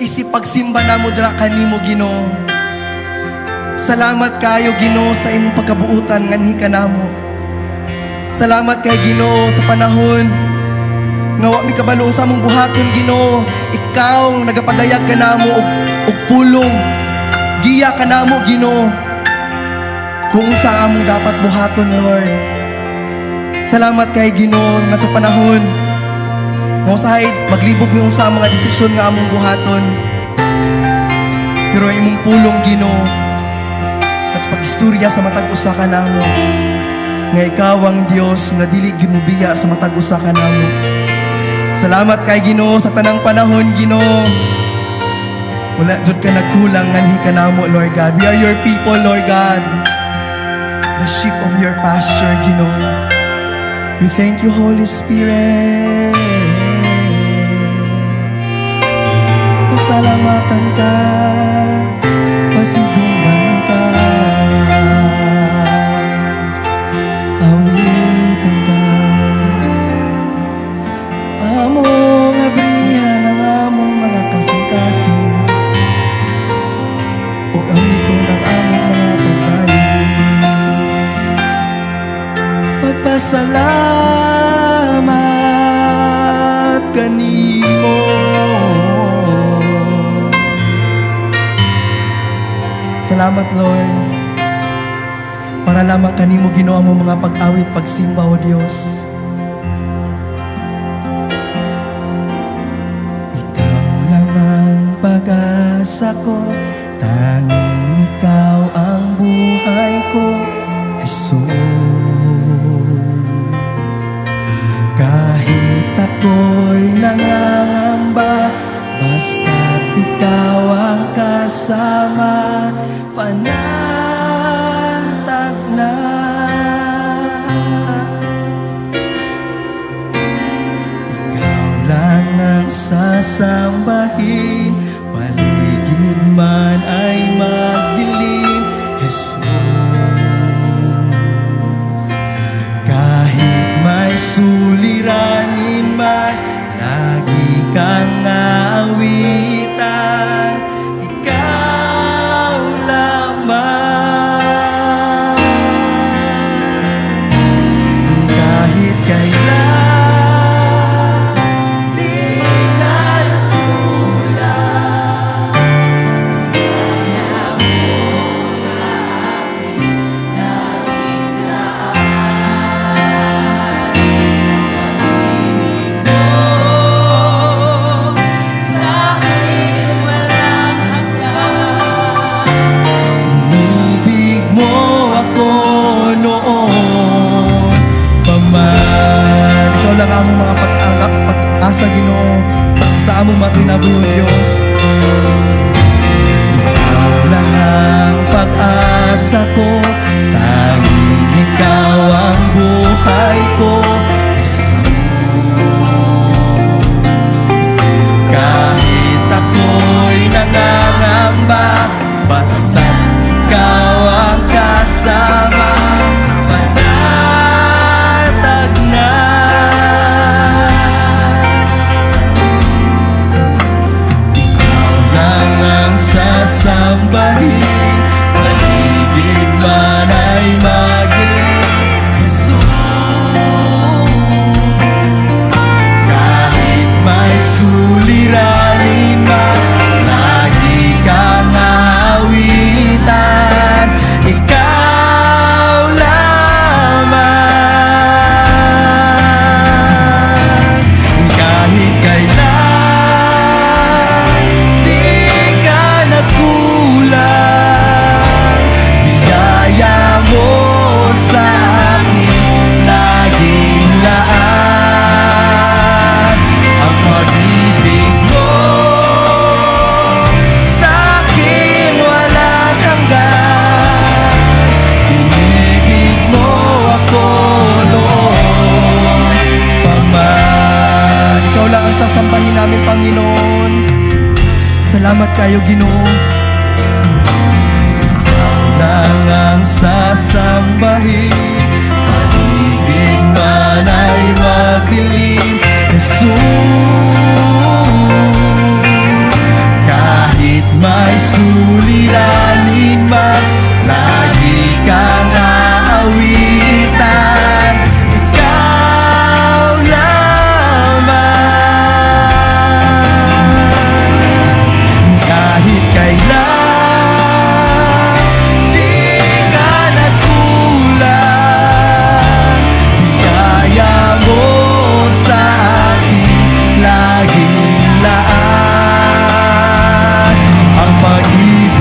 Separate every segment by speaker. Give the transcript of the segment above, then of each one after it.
Speaker 1: isip pagsimba namo dira kanimo Ginoo. Salamat kayo Ginoo sa imong pagkabuutan nganhi kanamo. Salamat kay Ginoo sa panahon nga wa mi kabalo sa among buhaton Ginoo. Ikaw nagapadayag kanamo og pulong. Giya kanamo Ginoo kung sa among dapat buhaton Lord. Salamat kay Ginoo nga sa panahon nga usahay maglibog mi sa mga desisyon nga among buhaton. Pero imong pulong Ginoo nagpagistorya sa matag usa kanamo nga ikaw ang Dios nga dili ginubiya sa matag usa kanamo. Salamat kay Ginoo sa tanang panahon Ginoo. Wala jud ka nagkulang nganhi kanamo Lord God. We are your people Lord God, the sheep of your pasture Ginoo. We thank you Holy Spirit. Pasalamatan ka, pasidungan ka, awitan ka. Among abrihan ang among mga kasing-kasing, ug awiton ang among mga pagkain. Pagpasalamat kanimo. Salamat Lord, para lamang kanimo Ginoo mo mga pag-awit, pagsimba o Diyos. Ikaw lang ang pag-asa ko, tanging ikaw ang buhay ko, Jesus. Kahit ako'y nangangamba, basta't ikaw ang kasama, panatag na. Ikaw lang ang sasambahin, paligid man ay magdilim, Jesus. Kahit may suliranin man, lagi kang awitan, ikaw lamang. Kahit kailan di ka nakulang, kaya mo sa akin naging laan. Inibig mo ako noon paman. Ikaw lang among mga pag-alap, pag-asa Ginoo sa among mga kinabuhi Diyos. Ikaw lang ang pag-asa ko, tanging ikaw ang buhay ko, Jesus. Kahit ako'y nangangamba, basta't ikaw ang kasama, panatag na. Ikaw lang ang sasambahin, paligid man ay magdilim, Jesus. Kahit may suliranin man, lagi kang awitan, ikaw lamang. Kahit kailan di ka nagkulang, biyaya mo sa akin laging laan. Ang pag-ibig mo sa akin walang hanggan. Inibig mo ako noon paman. Ikaw lang ang sasambahin namin Panginoon. Salamat kayo Ginoo. Ikaw lang ang sasambahin, paligid man ay magdilim, Jesus. suliranin man, lagi kang aawitan. Ikaw lamang, kahit kailan di ka nagkulang. Biyaya mo sa akin laging laan, ang pag-ibig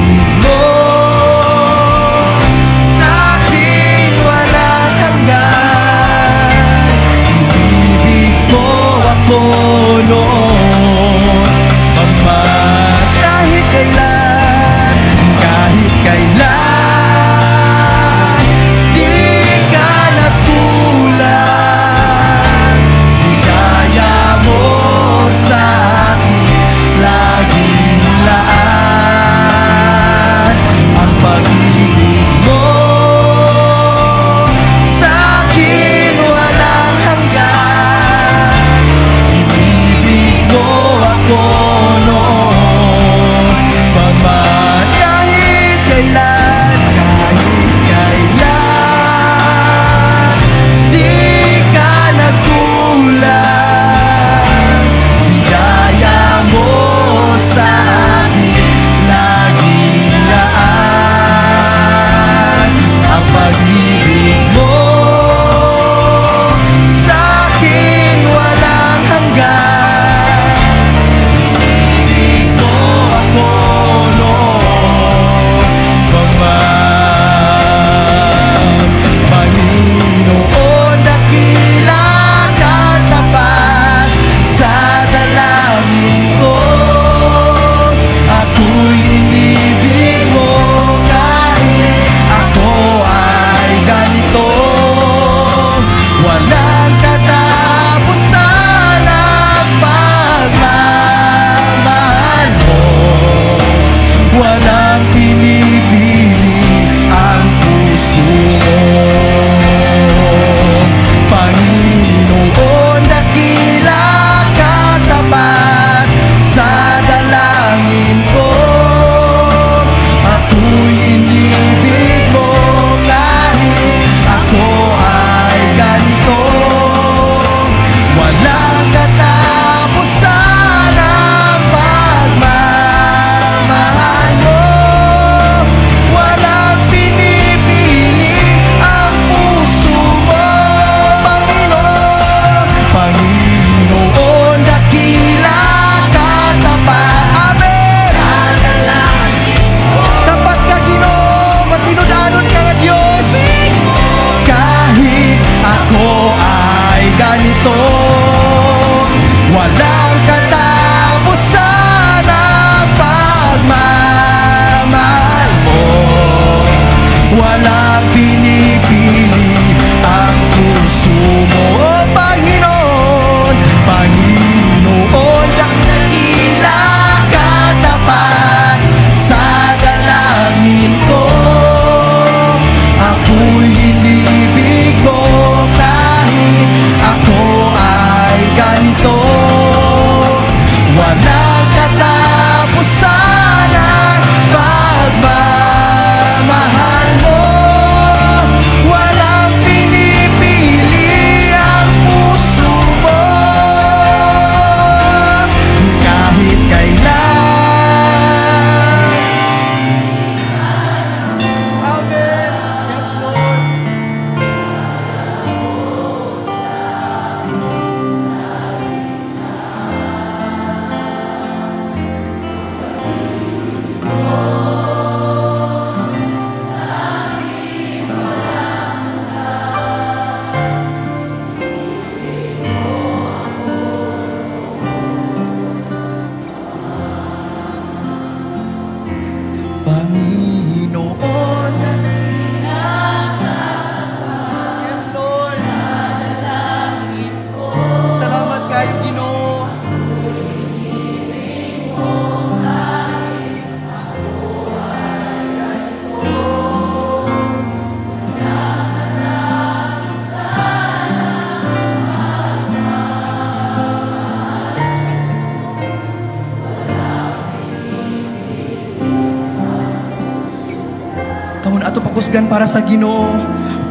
Speaker 1: kusgan para sa Ginoo,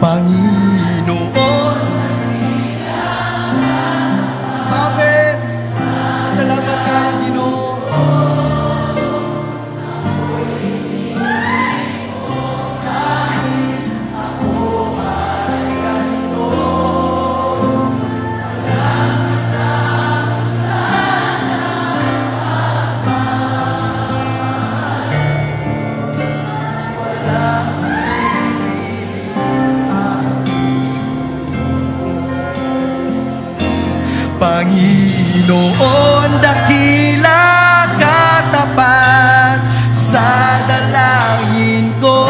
Speaker 1: Panginoon. Amen. Salamat kayo, Ginoo. Panginoon, dakila katapat sa dalangin ko.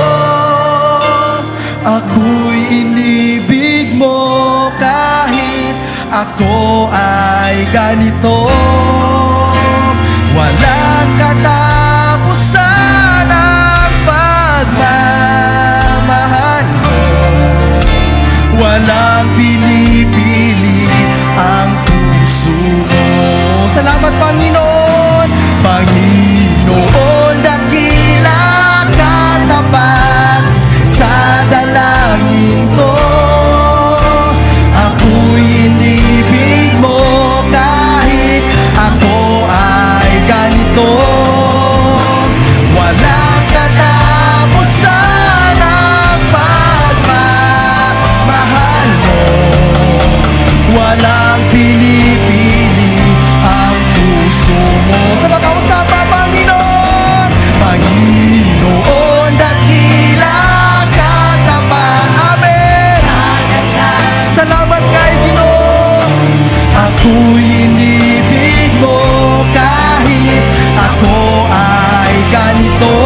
Speaker 1: Ako'y inibig mo kahit ako ay ganito. Walang katapusan ang pagmamahal mo. Walang pinipili ang puso mo. Salamat, Panginoon. Panginoon, dakila katapat sa dalangin ko. Ako'y inibig mo kahit ako ay ganito. Walang katapusan ang pagmamahal mo. Walang pinipili ang puso mo. Sa magkausapa, Panginoon. Panginoon, dakila katapat. Amen. Salamat kay Ginoo. Ako'y inibig mo kahit ako ay ganito.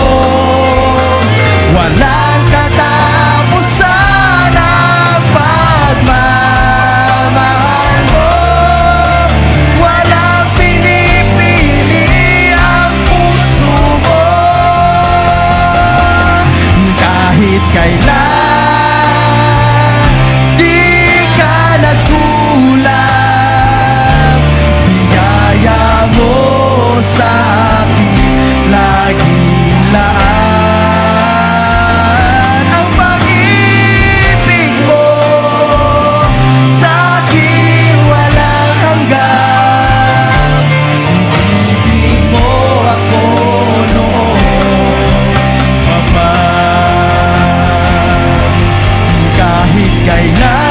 Speaker 1: Walang katapusan ang pagmamahal mo. Walang pinipili ang puso mo. Kahit kailan di ka nagkulang, biyaya mo sa akin laging laan. Ang pag-ibig mo sa akin walang hanggan. Ibig mo ako noon pa man. Kahit kailan.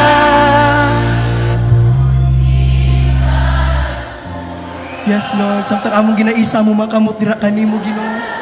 Speaker 1: Yes, Lord. Samtang among ginaisa mo makamot dira kanimo, Ginoo.